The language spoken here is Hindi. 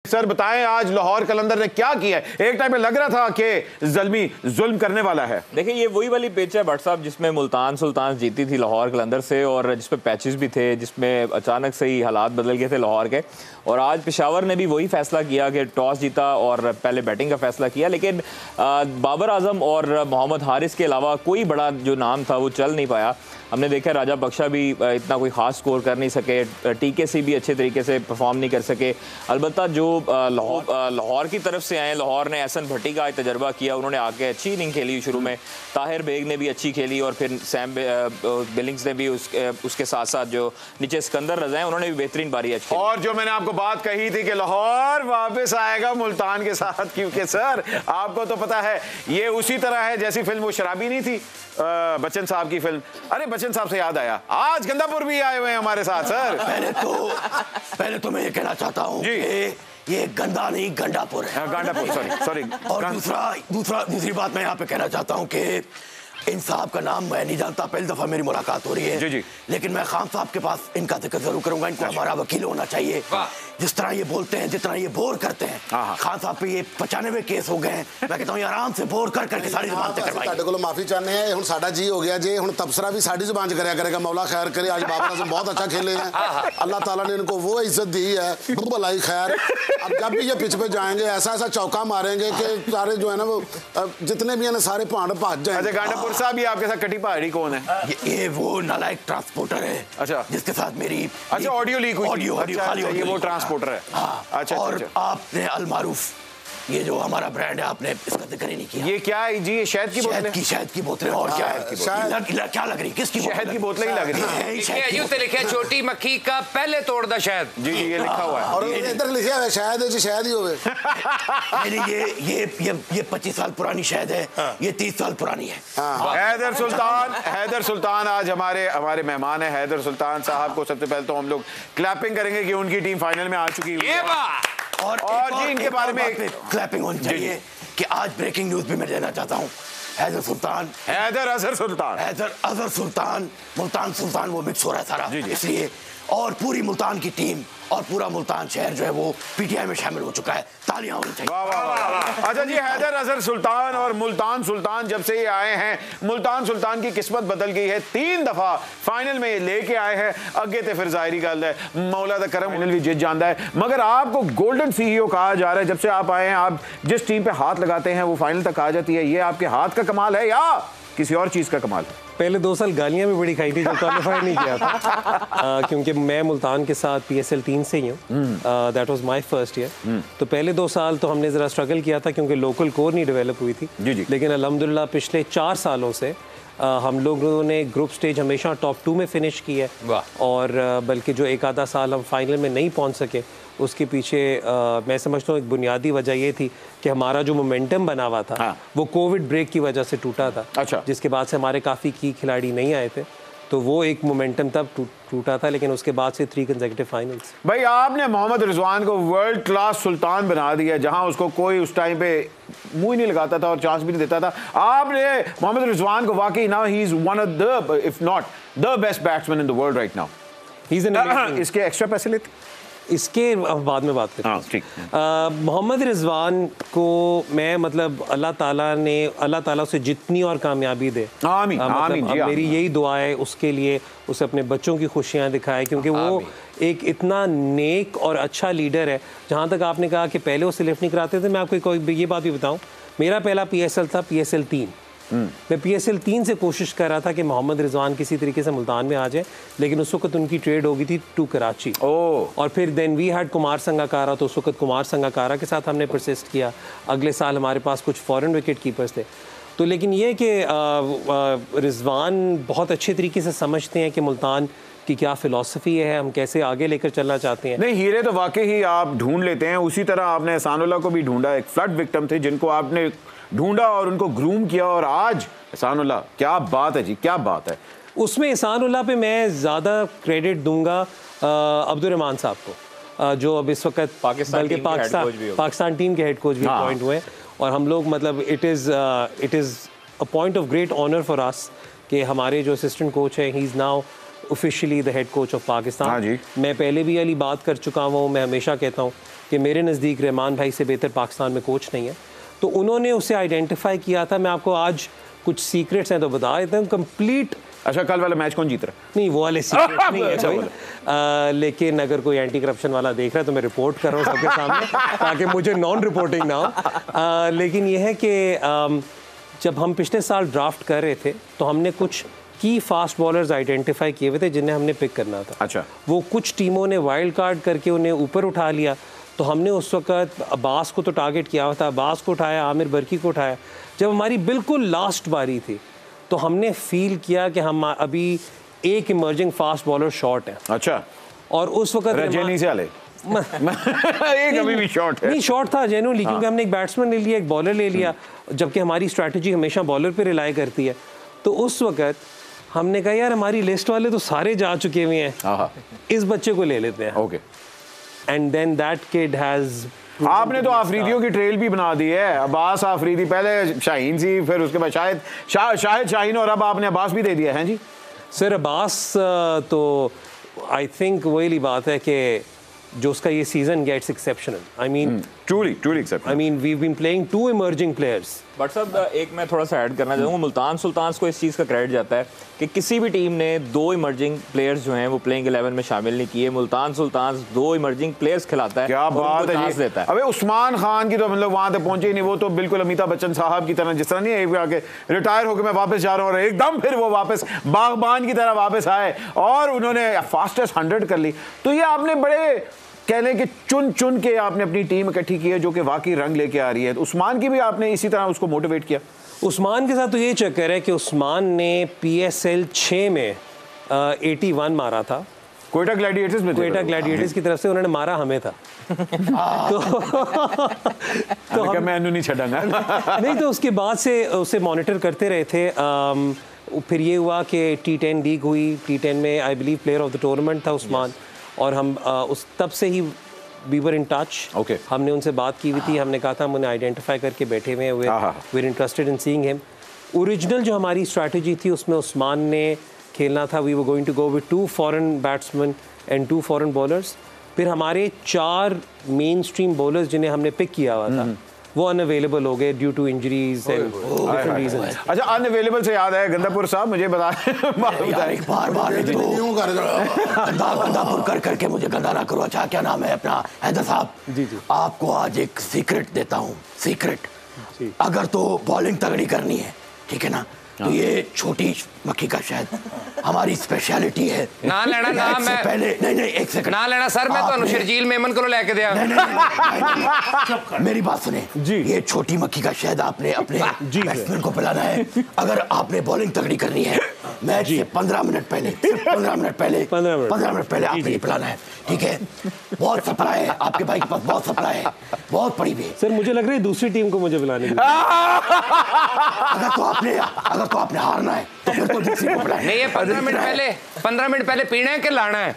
सर बताएं आज लाहौर कलंदर ने क्या किया है? एक टाइम में लग रहा था कि ज़ल्मी जुल्म करने वाला है। देखिए ये वही वाली पिच है भट्ट साहब जिसमें मुल्तान सुल्तान जीती थी लाहौर कलंदर से और जिसमें पैचेस भी थे, जिसमें अचानक से ही हालात बदल गए थे लाहौर के। और आज पेशावर ने भी वही फैसला किया कि टॉस जीता और पहले बैटिंग का फैसला किया, लेकिन बाबर आजम और मोहम्मद हारिस के अलावा कोई बड़ा जो नाम था वो चल नहीं पाया। हमने देखा राजा बख्शा भी इतना कोई ख़ास स्कोर कर नहीं सके, टीकेसी भी अच्छे तरीके से परफॉर्म नहीं कर सके। अलबत्ता जो लाहौर की तरफ से आए, लाहौर ने एहसन भट्टी का तजर्बा किया, उन्होंने आके अच्छी इनिंग खेली शुरू में। ताहिर बेग ने भी अच्छी खेली और फिर सैम बिलिंग्स ने भी उसके साथ साथ जो नीचे सिकंदर रजा हैं उन्होंने भी बेहतरीन बारी अच्छी। और जो मैंने आपको बात कही थी कि लाहौर वापस आएगा मुल्तान के साथ, क्योंकि सर आपको तो पता है ये उसी तरह है जैसी फिल्म वो शराबी नहीं थी बच्चन साहब की फिल्म। अरे बच्चन साहब से याद आया, आज गंदापुर भी आए हुए हैं हमारे साथ। सर पहले तो मैं ये कहना चाहता हूँ ये गंदा नहीं गंडापुर है। गंडापुर, सॉरी। और दूसरी बात मैं यहाँ पे कहना चाहता हूँ कि इन साहब का नाम मैं नहीं जानता, पहली दफा मेरी मुलाकात हो रही है जी। लेकिन मैं खान साहब के पास इनका जिक्र जरूर करूंगा। इनको हमारा वकील होना चाहिए। जिस तरह ये बोलते हैं, जितना ये बोर करते हैं, खान साहब पे ये 95 केस हो गए हैं। मैं कहता हूँ आराम से बोर कर करके सारी जुबान तक करवाएंगे। माफी चाहते हैं, हुण साडा जी हो गया जी, हुण तबसरा भी साडी जुबान च करया करेगा। मौला खैर करे, आज बाबर आजम बहुत अच्छा खेले हैं, अल्लाह ताला ने इनको वो इज्जत दी है, भलाई खैर। अब जब भी ये पिच पे जाएंगे ऐसा ऐसा चौका मारेंगे कि सारे जो है ना वो जितने भी है सारे पहाड़ भाग जाएंगे। गांडापुर साहब भी आपके साथ कटी पहाड़ी कौन है? ये वो नालायक ट्रांसपोर्टर है। अच्छा, जिसके साथ मेरी ऑडियो लीक हुई। ऑडियो ये वो ट्रांसपोर्टर है। अच्छा, और आपने अलमारूफ ये जो हमारा ब्रांड है आपने इसका जिक्र ही नहीं किया। ये क्या है जी? ये शहद की बोतलें? शहद की बोतलें। और क्या है? क्या लग रही? किसकी? शहद की बोतलें ही लग रही है। यूं तो लिखा है छोटी मक्खी का पहले तोड़ दा शहद। जी ये लिखा हुआ है। और इधर लिखा है शायद जी, शायद ही होवे। ये 25 साल पुरानी शहद है, ये 30 साल पुरानी है। हैदर सुल्तान आज हमारे मेहमान है। हैदर सुल्तान साहब को सबसे पहले तो हम लोग क्लैपिंग करेंगे कि उनकी टीम फाइनल में आ चुकी है। और जी इनके बारे में क्लैपिंग होनी चाहिए कि आज ब्रेकिंग न्यूज भी मैं देना चाहता हूँ। हैदर अजहर सुल्तान मुल्तान सुल्तान वो मिक्स हो रहा है सारा, इसलिए। और पूरी मुल्तान की टीम और पूरा मुल्तान शहर जो है वो पीटीआई में शामिल हो चुका है। तालियां होनी चाहिए। वाह वाह वाह। अच्छा जी, हैदर अजहर सुल्तान और मुल्तान सुल्तान जब से ये आए हैं, मुल्तान सुल्तान की किस्मत बदल गई है। 3 दफा फाइनल में लेके आए हैं। अगे तो फिर जाहिर गल है मौला दा करम फाइनल भी जीत जाता है। मगर आपको गोल्डन सीईओ कहा जा रहा है। जब से आप आए हैं, आप जिस टीम पे हाथ लगाते हैं वो फाइनल तक आ जाती है। ये आपके हाथ का कमाल है या किसी और चीज का कमाल है? पहले 2 साल गालियां भी बड़ी खाई थी जब क्वालिफाई नहीं किया था। क्योंकि मैं मुल्तान के साथ PSL 3 से ही हूँ। That was my first year. तो पहले 2 साल तो हमने ज़रा स्ट्रगल किया था क्योंकि लोकल कोर नहीं डेवलप हुई थी। लेकिन अल्हम्दुलिल्लाह पिछले 4 सालों से हम लोगों ने ग्रुप स्टेज हमेशा टॉप 2 में फिनिश की है। और बल्कि जो एक आधा साल हम फाइनल में नहीं पहुंच सके उसके पीछे मैं समझता हूँ एक बुनियादी वजह ये थी कि हमारा जो मोमेंटम बना हुआ था वो कोविड ब्रेक की वजह से टूटा था। अच्छा। जिसके बाद से हमारे काफ़ी की खिलाड़ी नहीं आए थे, तो वो एक मोमेंटम तब टूटा था। लेकिन उसके बाद से 3 कंसेक्यूटिव फाइनल्स। भाई आपने मोहम्मद रिजवान को वर्ल्ड क्लास सुल्तान बना दिया, जहां उसको कोई उस टाइम पे मुंह नहीं लगाता था और चांस भी नहीं देता था। आपने मोहम्मद रिजवान को वाकई now he is one of the if not the best batsman in the world right now. He is an इसके एक्स्ट्रा पैसे लेते इसके बाद में बात करते हैं। मोहम्मद रिजवान को मैं मतलब अल्लाह ताला से जितनी और कामयाबी दे। आमीन, आमीन जी, मेरी यही दुआ है उसके लिए, उसे अपने बच्चों की खुशियाँ दिखाए, क्योंकि वो एक इतना नेक और अच्छा लीडर है। जहाँ तक आपने कहा कि पहले वो सिलेक्ट नहीं कराते थे, मैं आपको ये बात भी बताऊँ, मेरा पहला PSL था PSL 3। मैं PSL 3 से कोशिश कर रहा था कि मोहम्मद रिजवान किसी तरीके से मुल्तान में आ जाए, लेकिन उस वक्त उनकी ट्रेड हो गई थी टू कराची। और फिर then we had Kumar Sangakkara, तो उस वक्त कुमार संगाकारा के साथ हमने परसिस्ट किया। अगले साल हमारे पास कुछ फॉरेन विकेट कीपर्स थे। तो लेकिन ये कि रिजवान बहुत अच्छे तरीके से समझते हैं कि मुल्तान की क्या फ़िलॉसफ़ी है, हम कैसे आगे लेकर चलना चाहते हैं। नहीं, हीरे तो वाकई ही आप ढूंढ लेते हैं। उसी तरह आपने एहसानुल्लाह को भी ढूंढा, एक फ्लड विक्टिम थे जिनको आपने ढूंढा और उनको ग्रूम किया। और आज एहसानुल्लाह, क्या बात है जी, क्या बात है। उसमें एहसानुल्लाह पे मैं ज़्यादा क्रेडिट दूंगा अब्दुर्रहमान साहब को, जो अब इस वक्त पाकिस्तान टीम के हेड कोच भी अपॉइंट हुए। और हम लोग मतलब it is a point of great honour for us कि हमारे जो असिस्टेंट कोच है ही is now officially the head coach of Pakistan. मैं पहले भी वाली बात कर चुका हूँ, मैं हमेशा कहता हूँ कि मेरे नज़दीक रहमान भाई से बेहतर पाकिस्तान में कोच नहीं है, तो उन्होंने उसे आइडेंटिफाई किया था। मैं आपको आज कुछ सीक्रेट्स हैं तो बता देता हूँ। कंप्लीट अच्छा, कल वाला मैच कौन जीत रहा? नहीं, वो वाले सीक्रेट नहीं है कोई। लेकिन अगर कोई एंटी करप्शन वाला देख रहा है तो मैं रिपोर्ट कर रहा हूँ सबके सामने ताकि मुझे नॉन रिपोर्टिंग ना हो। लेकिन ये है कि जब हम पिछले साल ड्राफ्ट कर रहे थे तो हमने कुछ की फास्ट बॉलर्स आइडेंटिफाई किए हुए थे जिन्हें हमने पिक करना था। अच्छा, वो कुछ टीमों ने वाइल्ड कार्ड करके उन्हें ऊपर उठा लिया, तो हमने उस वक्त अब्बास को तो टारगेट किया हुआ था, अब्बास को उठाया, आमिर बरकी को उठाया। जब हमारी बिल्कुल लास्ट बारी थी तो हमने फील किया कि हम अभी एक इमर्जिंग फास्ट बॉलर शॉर्ट है। अच्छा, और उस वक्त रजनी से आले एक अभी भी शॉर्ट है। नहीं, शॉर्ट था जेन्युइनली, क्योंकि हमने एक बैट्समैन ले लिया, एक बॉलर ले लिया, जबकि हमारी स्ट्रैटेजी हमेशा बॉलर पे रिलाई करती है। तो उस वक्त हमने कहा यार हमारी लिस्ट वाले तो सारे जा चुके हुए हैं, इस बच्चे को ले लेते हैं। Okay, and then that kid has, आपने तो आफरीदियों की ट्रेल भी बना दी है। अब्बास आफरीदी, पहले शाहीन सी, फिर उसके बाद शाहिद शाहीन, और अब आपने अब्बास भी दे दिया है जी। सर अब्बास तो आई थिंक वही बात है कि जो उसका ये season gets exceptional. I mean truly exceptional. I mean we been playing two emerging players. But साहब एक मैं थोड़ा सा ऐड करना चाहूँगा, मुल्तान सुल्तान्स को इस चीज़ का क्रेडिट जाता है कि किसी भी टीम ने 2 इमर्जिंग प्लेयर्स जो हैं वो प्लेइंग 11 में शामिल नहीं किए। मुल्तान सुल्तान्स 2 इमर्जिंग प्लेयर्स खिलाता है। क्या बात है जी। देता है। अबे उस्मान खान की तो मतलब वहां तक पहुंचे ही नहीं, वो तो बिल्कुल अमिताभ बच्चन साहब की तरह, जिस तरह नहीं एक आके रिटायर होकर मैं वापस जा रहा हूँ, और एकदम फिर वो वापस बागबान की तरह वापस आए और उन्होंने फास्टेस्ट 100 कर ली। तो ये आपने बड़े कह लें कि चुन के आपने अपनी टीम इकट्ठी की है जो कि वाकई रंग लेके आ रही है। तो उस्मान की भी आपने इसी तरह उसको मोटिवेट किया? उस्मान के साथ तो ये चक्कर है कि उस्मान ने PSL 6 में 81 मारा था। कोयटा ग्लैडिएटर्स में, कोयटा ग्लैडिएटर्स की तरफ से उन्होंने मारा हमें था। तो हम मैं नहीं छड़ांगा नहीं, तो उसके बाद से उसे मॉनिटर करते रहे थे। फिर ये हुआ कि T10 लीग हुई, T10 में I believe player of the tournament था उस्मान। और हम उस तब से ही वी वर इन टच। हमने उनसे बात की हुई थी, हमने कहा था हम उन्हें आइडेंटिफाई करके बैठे हुए हैं, we are interested in seeing him. Original जो हमारी स्ट्रैटेजी थी उसमें उस्मान ने खेलना था, we were going to go with 2 foreign batsman and 2 foreign bowlers. फिर हमारे 4 मेन स्ट्रीम बॉलर्स जिन्हें हमने पिक किया हुआ था वो अनअवेलेबल हो गए due to injuries and different reasons. अच्छा, अनअवेलेबल से याद है, गंदापुर साहब मुझे बार गंदापुर कर करके मुझे गंदा ना करो। अच्छा, क्या नाम है अपना? हैदर साहब जी। आपको आज एक सीक्रेट देता हूँ, सीक्रेट। अगर तो बॉलिंग तगड़ी करनी है, ठीक है ना, तो ये छोटी मक्खी का शहद हमारी स्पेशलिटी है। ना लेना ना, मैं पहले नहीं एक सेकंड ना लेना सर, मैं तो शर्जील मेमन को लेके दिया। मेरी बात सुने जी, ये छोटी मक्खी का शहद आपने अपने बैट्समैन को पिलाना है। अगर आपने बॉलिंग तगड़ी करनी है, मैच से 15 मिनट पहले 15 मिनट पहले आपने ये पिलाना है, ठीक है? बहुत सप्लाई है आपके भाई के पास, बहुत सप्लाई है, बहुत पड़ी हुई है। सर मुझे लग रहा है दूसरी टीम को मुझे पिलाने की अगर तो आपने हारना है तो फिर तो दूसरी को पिलाना है। नहीं, ये 15 मिनट पहले पीना है कि लाना है?